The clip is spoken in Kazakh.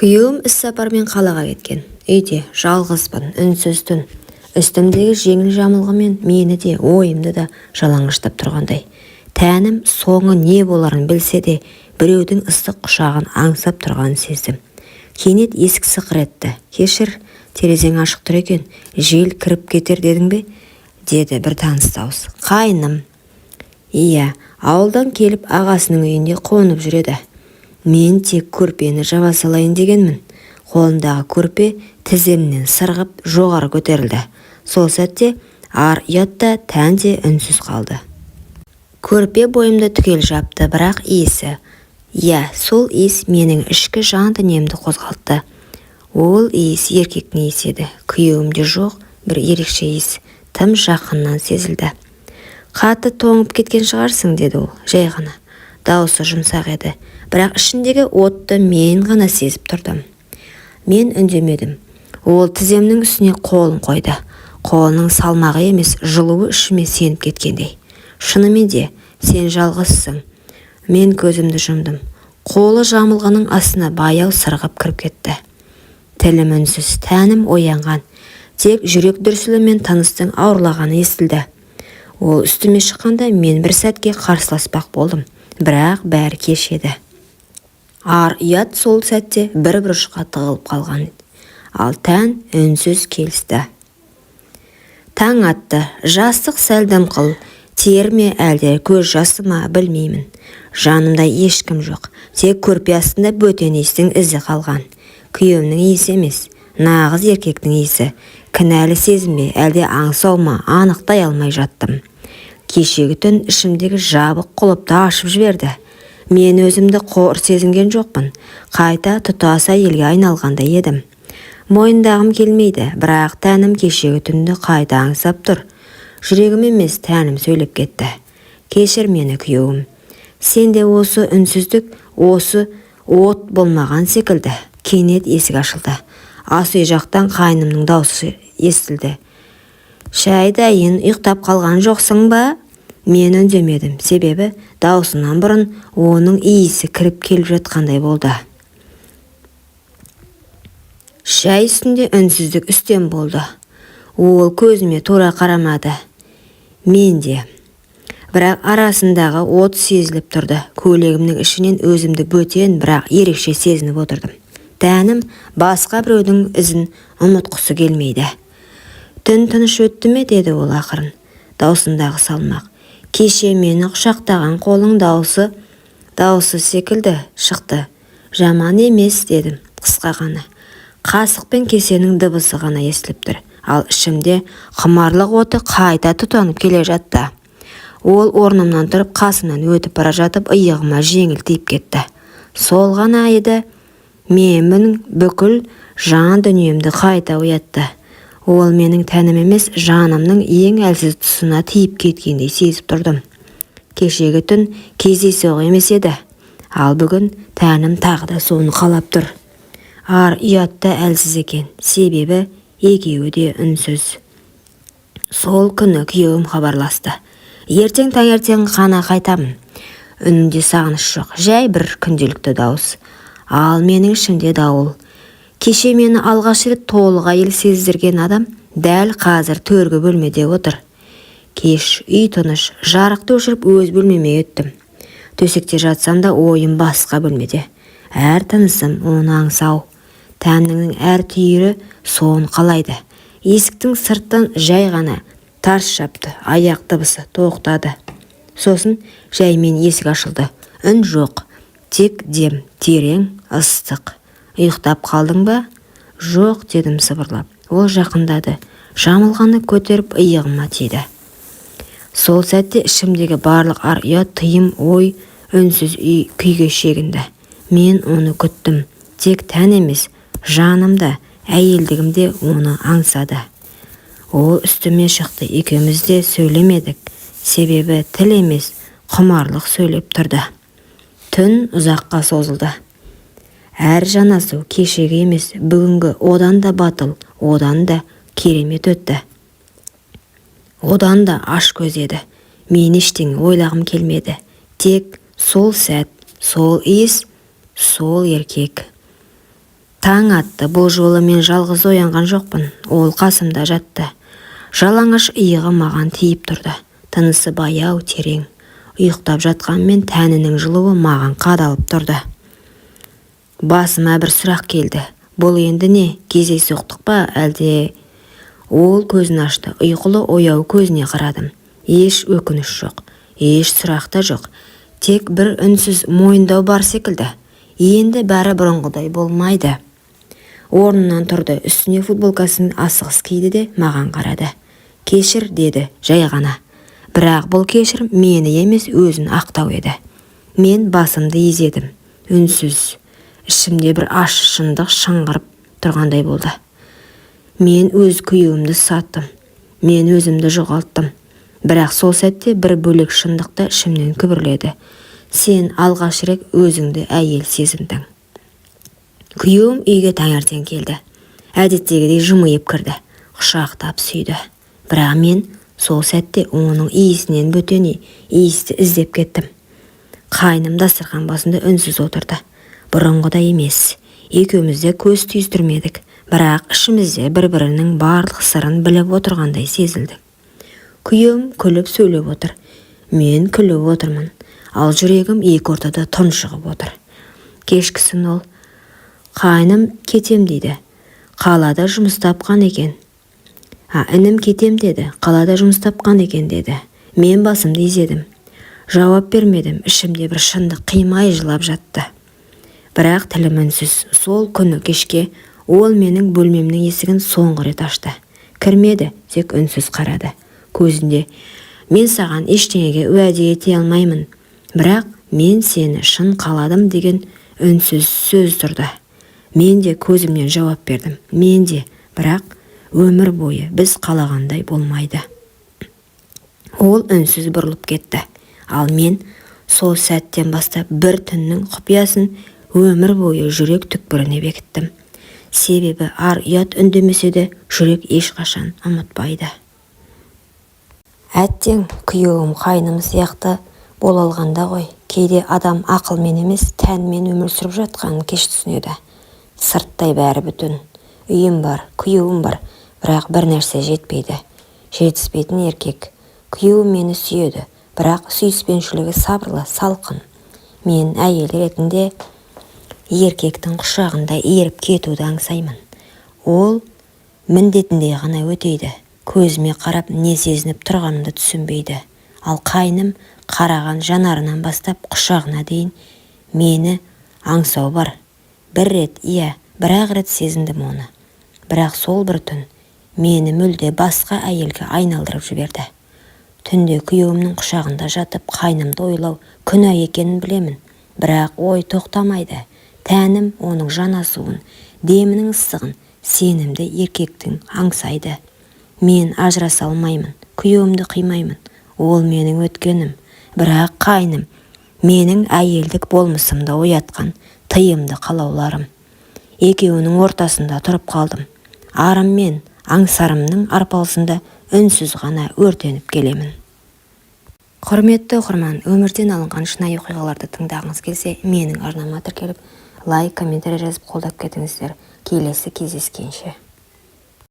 Күйеуім іссапармен қалаға кеткен. Үйде жалғызбын, үнсіз түн. Үстімдегі жеңіл жамылғымен мені де, ойымды да жалаңаштап тұрғандай. Тәнім соңы не боларын білсе де, біреудің ыстық құшағын аңсап тұрғанын сездім. Кенет есік сықыр етті. Кешір, терезең ашық тұр екен, жел кіріп кетер дедің бе? Деді бір таныс дауыс. Қайным. Иә, ауылдан келіп ағасының үйінде қонып жүреді. Мен тек көрпені жаба салайын дегенмін. Қолындағы көрпе тіземнен сырғып жоғары көтерілді. Сол сәтте ар ұятта тән де үнсіз қалды. Көрпе бойымды түгел жапты, бірақ иісі. Иә, сол иіс менің ішкі жан дүниемді қозғалтты. Ол иіс еркектің иісі еді. Күйеуімде жоқ бір ерекше иіс, тым жақыннан сезілді. Қатты тоңып кеткен шығарсың, деді ол, жай ғана. Дауысы жұмсақ еді, бірақ ішіндегі отты мен ғана сезіп тұрдым. Мен үндемедім. Ол тіземнің үстіне қолын қойды. Қолының салмағы емес, жылуы ішіме сеніп кеткендей. Шынымен де, сен жалғызсың. Мен көзімді жұмдым. Қолы жамылғының астына баяу сырғып кіріп кетті. Тілім үнсіз, тәнім оянған. Тек жүрек дүрсілімен тыныстың ауырлағаны естілді. Ол үстіме шыққанда мен бір сәтке қарсыласпақ болдым. Бірақ бәрі кеш еді. Ар ұят сол сәтте бір бұрышқа тығылып қалған. Ал тән үнсіз келісті. Таң атты, жастық сәлдім қыл, терме әлде көз жасы ма білмеймін. Жанымда ешкім жоқ, тек көрпе астында бөтен иістің ізі қалған. Күйеуімнің иісі емес, нағыз еркектің иісі. Кінәлі сезімбе, әлде аңсау ма, анықтай алмай жаттым. Кешегі түн ішімдегі жабық құлыпты ашып жіберді. Мен өзімді қор сезінген жоқпын. Қайта тұтаса елге айналғандай едім. Мойындағым келмейді, бірақ тәнім кешегі түнді қайта аңсап тұр. Жүрегім емес, тәнім сөйлеп кетті. Кешір мені, күйеуім. Сенде осы үнсіздік, осы от болмаған секілді. Кенет есік ашылды. Ас үй жақтан қайнымның даусы естілді. Шәй дайын, ұйықтап қалған жоқсың ба? Мен үндемедім, себебі даусынан бұрын оның иісі кіріп келіп жатқандай болды. Шәй үстінде үнсіздік үстем болды. Ол көзіме тура қарамады. Мен де. Бірақ арасындағы от сезіліп тұрды. Көйлегімнің ішінен өзімді бөтен, бірақ ерекше сезініп отырдым. Тәнім басқа біреудің ізін ұмытқысы келмейді. Түн тыныш өтті ме, деді ол ақырын. Даусындағы салмақ. Кеше мені құшақтаған қолың дауысы секілді шықты. Жаман емес, дедім, қысқа ғана. Қасық пен кесенің дыбысы ғана естіліп тұр. Ал ішімде құмарлық оты қайта тұтанып келе жатты. Ол орнымнан тұрып қасымнан өтіп бара жатып иығыма жеңіл тиіп кетті. Сол ғана еді, менің бүкіл жан дүниемді қайта оятты. Ол менің тәнім емес, жанымның ең әлсіз тұсына тиіп кеткендей сезіп тұрдым. Кешегі түн кездейсоқ емес еді. Ал бүгін тәнім тағы да соны қалап тұр. Ар ұятта әлсіз екен, себебі екеуі де үнсіз. Сол күні күйеуім хабарласты. Ертең таңертең қана қайтамын. Үнінде сағыныш жоқ, жай бір күнделікті дауыс. Ал менің ішімде дауыл. Кеше мені алғаш рет толық әйел сездірген адам дәл қазір төргі бөлмеде отыр. Кеш, үй тыныш, жарықты өшіріп өз бөлмеме өттім. Төсекте жатсам да ойым басқа бөлмеде. Әр тынысым оны аңсау. Тәнімнің әр түйірі соны қалайды. Есіктің сырттан жай ғана тарс жапты, аяқ дыбысы тоқтады. Сосын жаймен есік ашылды. Үн жоқ, тек дем, терең, ыстық. Ұйықтап қалдың ба? Жоқ, дедім сыбырлап. Ол жақындады. Жамылғаны көтеріп иығыма тиді. Сол сәтте ішімдегі барлық ар ұят, тыйым, ой, үнсіз күйге шегінді. Мен оны күттім. Тек тән емес, жанымда, әйелдігімде оны аңсады. Ол үстіме шықты. Екеуміз де сөйлемедік. Себебі тіл емес, құмарлық сөйлеп тұрды. Түн ұзаққа созылды. Әр жанасу кешегі емес, бүгінгі одан да батыл, одан да керемет өтті. Одан да аш көз еді. Мен ештеңе ойлағым келмеді. Тек сол сәт, сол иіс, сол еркек. Таң атты. Бұл жолы мен жалғыз оянған жоқпын. Ол қасымда жатты. Жалаңаш иығы маған тиіп тұрды. Тынысы баяу, терең. Ұйықтап жатқанмен тәнінің жылуы маған қадалып тұрды. Басыма бір сұрақ келді. Бұл енді не? Кездейсоқтық па, әлде? Ол көзін ашты. Ұйқылы ояу көзіне қарадым. Еш өкініш жоқ, еш сұрақ та жоқ. Тек бір үнсіз мойындау бар секілді. Енді бәрі бұрынғыдай болмайды. Орнынан тұрды, үстіне футболкасын асығыс киді де маған қарады. Кешір, деді, жай ғана. Бірақ бұл кешір мені емес өзін ақтау еді. Мен басымды изедім, үнсіз. Ішімде бір ащы шындық шыңғырып тұрғандай болды. Мен өз күйеуімді саттым. Мен өзімді жоғалттым. Бірақ сол сәтте бір бөлек шындықты ішімнен күбірледі. Сен алғаш рет өзіңді әйел сезіндің. Күйеуім үйге таңертең келді. Әдеттегідей жымиып кірді. Құшақтап сүйді. Бірақ мен сол сәтте оның иісінен бөтен иісті іздеп кеттім. Қайным дастархан басында үнсіз отырды. Бұрынғыдай емес. Екеуміз де көз түйістірмедік. Бірақ ішімізде бір-бірінің барлық сырын біліп отырғандай сезілді. Күйеуім күліп сөйлеп отыр. Мен күліп отырмын. Ал жүрегім екі ортада тұншығып отыр. Кешкісін ол: қайным кетем дейді. Қалада жұмыс тапқан екен. Інім кетем деді. Қалада жұмыс тапқан екен деді. Мен басымды изедім. Жауап бермедім. Ішімде бір шындық қимай жылап жатты. Бірақ тілім үнсіз. Сол күні кешке ол менің бөлмемнің есігін соңғы рет ашты. Кірмеді, тек үнсіз қарады. Көзінде: мен саған ештеңеге уәде ете алмаймын. Бірақ мен сені шын қаладым деген үнсіз сөз тұрды. Мен де көзімнен жауап бердім. Мен де, бірақ өмір бойы біз қалағандай болмайды. Ол үнсіз бұрылып кетті. Ал мен сол сәттен бастап бір түннің құпиясын өмір бойы жүрек түкпіріне бекіттім. Себебі ар ұят үндемесе де жүрек ешқашан ұмытпайды. Әттең, күйеуім қайным сияқты бола алғанда ғой. Кейде адам ақылмен емес, тәнмен өмір сүріп жатқанын кеш түсінеді. Сырттай бәрі бүтін. Үйім бар, күйеуім бар, бірақ бір нәрсе жетпейді. Жетіспейтін еркек. Күйеуім мені сүйеді, бірақ сүйіспеншілігі сабырлы, салқын. Мен әйел ретінде еркектің құшағында еріп кетуді аңсаймын. Ол міндетіндей ғана өтейді. Көзіме қарап не сезініп тұрғанымды түсінбейді. Ал қайным қараған жанарынан бастап құшағына дейін мені аңсау бар. Бір рет, бір-ақ рет сезіндім оны. Бірақ сол бір түн мені мүлде басқа әйелге айналдырып жіберді. Түнде күйеуімнің құшағында жатып қайнымды ойлау күнә екенін білемін. Бірақ ой тоқтамайды. Тәнім оның жанасуын, демінің ыстығын, сенімді еркектің аңсайды. Мен ажыраса алмаймын, күйеуімді қимаймын. Ол менің өткенім. Бірақ қайным менің әйелдік болмысымды оятқан тыйымды қалауларым. Екеуінің ортасында тұрып қалдым. Арым мен аңсарымның арпалысында үнсіз ғана өртеніп келемін. Құрметті оқырман, өмірден алынған шынайы оқиғаларды тыңдағыңыз келсе, менің арнама тіркеліп, лайк, комментарий жазып қолдап кетіңіздер. Келесі кездескенше.